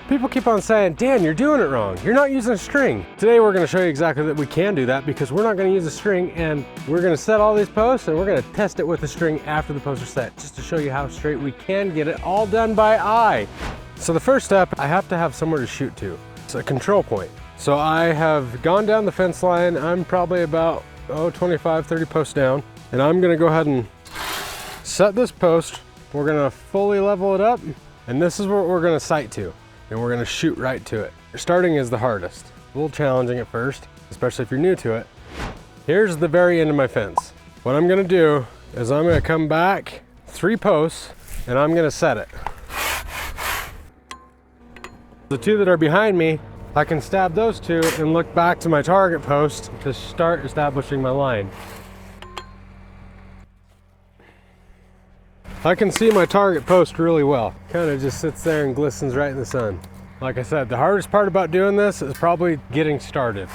People keep on saying, Dan, you're doing it wrong. You're not using a string. Today we're gonna show you exactly that we can do that, because we're not gonna use a string, and we're gonna set all these posts and we're gonna test it with a string after the posts are set, just to show you how straight we can get it all done by eye. So the first step, I have to have somewhere to shoot to. It's a control point. So I have gone down the fence line. I'm probably about 25, 30 posts down, and I'm gonna go ahead and set this post. We're gonna fully level it up, and this is what we're gonna sight to, and we're gonna shoot right to it. Starting is the hardest. A little challenging at first, especially if you're new to it. Here's the very end of my fence. What I'm gonna do is I'm gonna come back 3 posts, and I'm gonna set it. The 2 that are behind me, I can stab those 2 and look back to my target post to start establishing my line. I can see my target post really well. Kind of just sits there and glistens right in the sun. Like I said, the hardest part about doing this is probably getting started.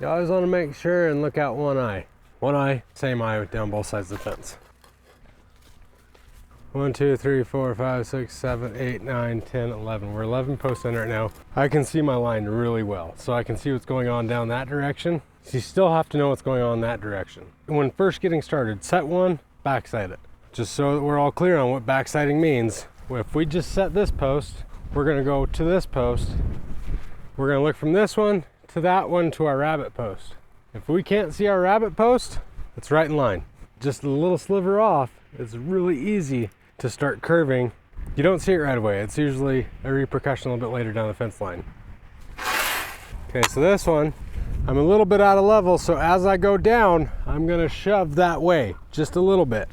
You always want to make sure and look out one eye. One eye, same eye down both sides of the fence. 1, 2, 3, 4, 5, 6, 7, 8, 9, 10, 11. We're 11 posts in right now. I can see my line really well, so I can see what's going on down that direction. So you still have to know what's going on in that direction. When first getting started, set one, backside it. Just so that we're all clear on what backsighting means. If we just set this post, we're gonna go to this post. We're gonna look from this one to that one to our rabbit post. If we can't see our rabbit post, it's right in line. Just a little sliver off, it's really easy to start curving. You don't see it right away. It's usually a repercussion a little bit later down the fence line. Okay, so this one, I'm a little bit out of level, so as I go down, I'm gonna shove that way, just a little bit.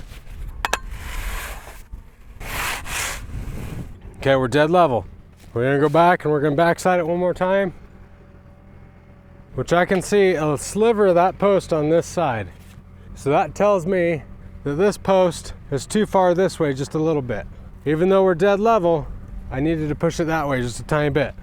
Okay, we're dead level. We're gonna go back and we're gonna backside it one more time, which I can see a sliver of that post on this side. So that tells me that this post is too far this way just a little bit. Even though we're dead level, I needed to push it that way just a tiny bit.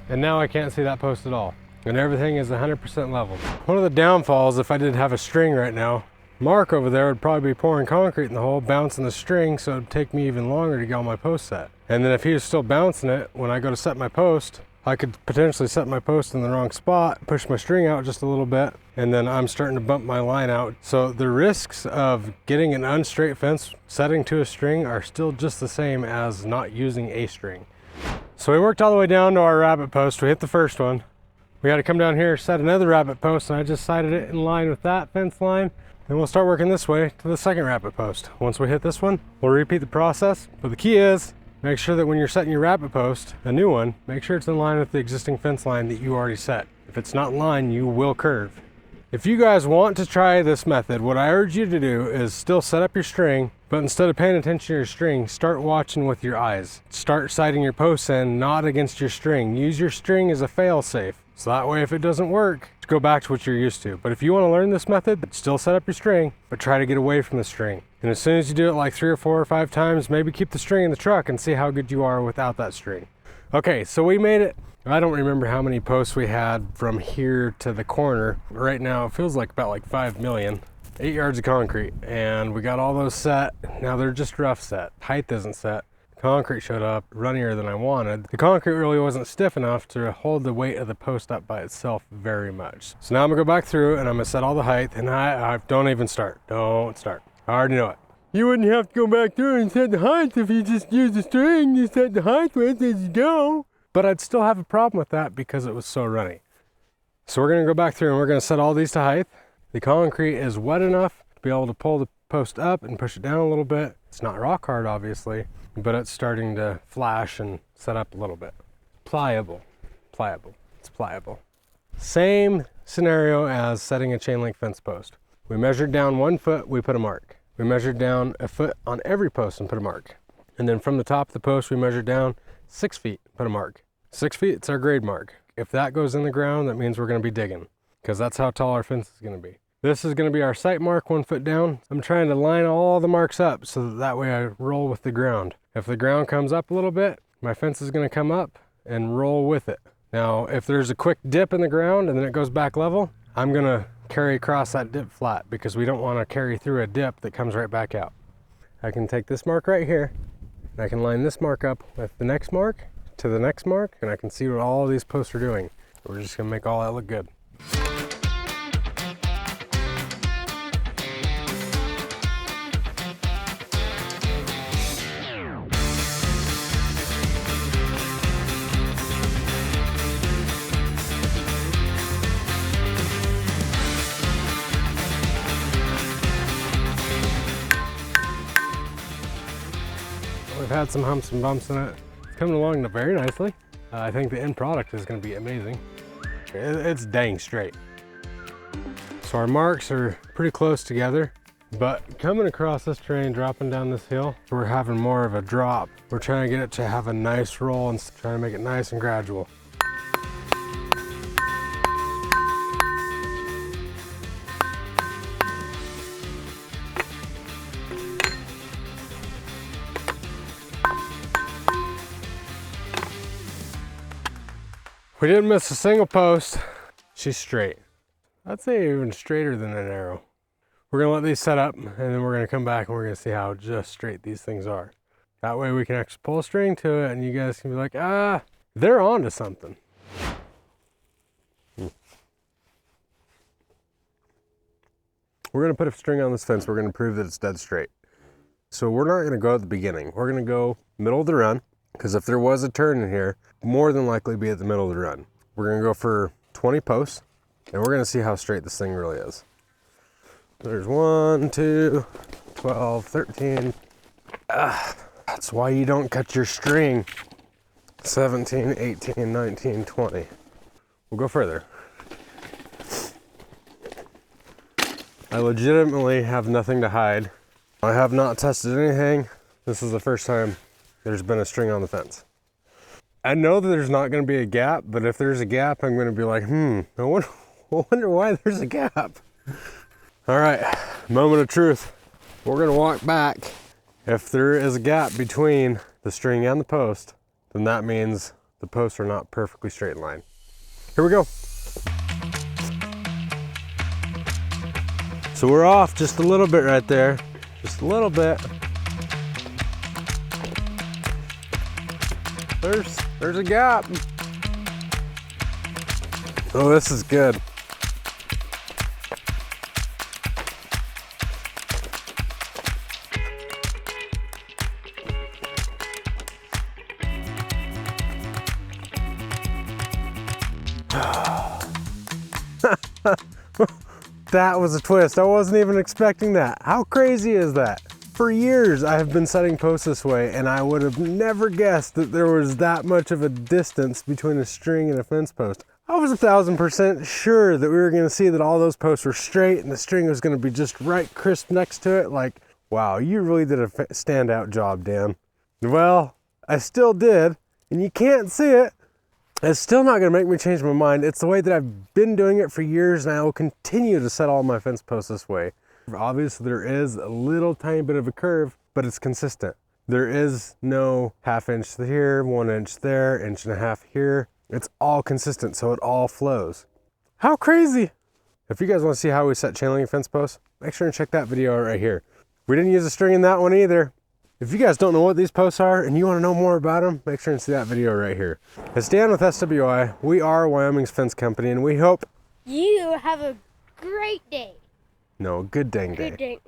And now I can't see that post at all. And everything is 100% level. One of the downfalls, if I didn't have a string right now, Mark over there would probably be pouring concrete in the hole, bouncing the string, so it'd take me even longer to get all my posts set. And then if he was still bouncing it, when I go to set my post, I could potentially set my post in the wrong spot, push my string out just a little bit, and then I'm starting to bump my line out. So the risks of getting an unstraight fence setting to a string are still just the same as not using a string. So we worked all the way down to our rabbit post. We hit the first one. We got to come down here, set another rabbit post, and I just sighted it in line with that fence line. Then we'll start working this way to the second rabbit post. Once we hit this one, we'll repeat the process. But the key is, make sure that when you're setting your rabbit post, a new one, make sure it's in line with the existing fence line that you already set. If it's not in line, you will curve. If you guys want to try this method, what I urge you to do is still set up your string, but instead of paying attention to your string, start watching with your eyes. Start sighting your posts in, not against your string. Use your string as a fail-safe. So that way, if it doesn't work, go back to what you're used to. But if you want to learn this method, still set up your string, but try to get away from the string. And as soon as you do it like 3 or 4 or 5 times, maybe keep the string in the truck and see how good you are without that string. Okay, so we made it. I don't remember how many posts we had from here to the corner. Right now, it feels like about like 5 million. 8 yards of concrete, and we got all those set. Now they're just rough set. Height isn't set. Concrete showed up runnier than I wanted. The concrete really wasn't stiff enough to hold the weight of the post up by itself very much. So now I'm gonna go back through and I'm gonna set all the height, and I don't even start. Don't start. I already know it. You wouldn't have to go back through and set the height if you just use the string to set the height with as you go. But I'd still have a problem with that because it was so runny. So we're gonna go back through and we're gonna set all these to height. The concrete is wet enough to be able to pull the post up and push it down a little bit. It's not rock hard, obviously, but it's starting to flash and set up a little bit. Pliable, it's pliable. Same scenario as setting a chain link fence post. We measured down 1 foot, we put a mark. We measured down a foot on every post and put a mark. And then from the top of the post, we measured down 6 feet, put a mark. 6 feet, it's our grade mark. If that goes in the ground, that means we're gonna be digging, because that's how tall our fence is gonna be. This is gonna be our sight mark 1 foot down. I'm trying to line all the marks up so that way I roll with the ground. If the ground comes up a little bit, my fence is gonna come up and roll with it. Now, if there's a quick dip in the ground and then it goes back level, I'm gonna carry across that dip flat, because we don't wanna carry through a dip that comes right back out. I can take this mark right here, and I can line this mark up with the next mark to the next mark, and I can see what all of these posts are doing. We're just gonna make all that look good. We've had some humps and bumps in it. It's coming along very nicely. I think the end product is going to be amazing. It's dang straight. So our marks are pretty close together, but coming across this terrain, dropping down this hill, we're having more of a drop. We're trying to get it to have a nice roll and trying to make it nice and gradual. We didn't miss a single post. She's straight. I'd say even straighter than an arrow. We're gonna let these set up, and then we're gonna come back and we're gonna see how just straight these things are. That way we can actually pull a string to it and you guys can be like, ah, they're onto something. We're gonna put a string on this fence. We're gonna prove that it's dead straight. So we're not gonna go at the beginning. We're gonna go middle of the run, because if there was a turn in here, more than likely be at the middle of the run. We're gonna go for 20 posts, and we're gonna see how straight this thing really is. There's 1, 2, 12, 13. That's why you don't cut your string. 17, 18, 19, 20. We'll go further. I legitimately have nothing to hide. I have not tested anything. This is the first time there's been a string on the fence. I know that there's not going to be a gap, but if there's a gap, I'm going to be like, I wonder why there's a gap. All right, moment of truth. We're going to walk back. If there is a gap between the string and the post, then that means the posts are not perfectly straight in line. Here we go. So we're off just a little bit right there. Just a little bit. There's a gap. Oh, this is good. That was a twist. I wasn't even expecting that. How crazy is that? For years, I have been setting posts this way, and I would have never guessed that there was that much of a distance between a string and a fence post. I was 1000% sure that we were gonna see that all those posts were straight and the string was gonna be just right crisp next to it. Like, wow, you really did a standout job, Dan. Well, I still did, and you can't see it. It's still not gonna make me change my mind. It's the way that I've been doing it for years, and I will continue to set all my fence posts this way. Obviously, there is a little tiny bit of a curve, but it's consistent. There is no ½ inch here, 1 inch there, 1.5 inches here. It's all consistent, so it all flows. How crazy! If you guys want to see how we set chain link fence posts, make sure and check that video out right here. We didn't use a string in that one either. If you guys don't know what these posts are and you want to know more about them, make sure and see that video right here. It's Dan with SWI. We are Wyoming's fence company, and we hope you have a great day. No, good dang day. Good day.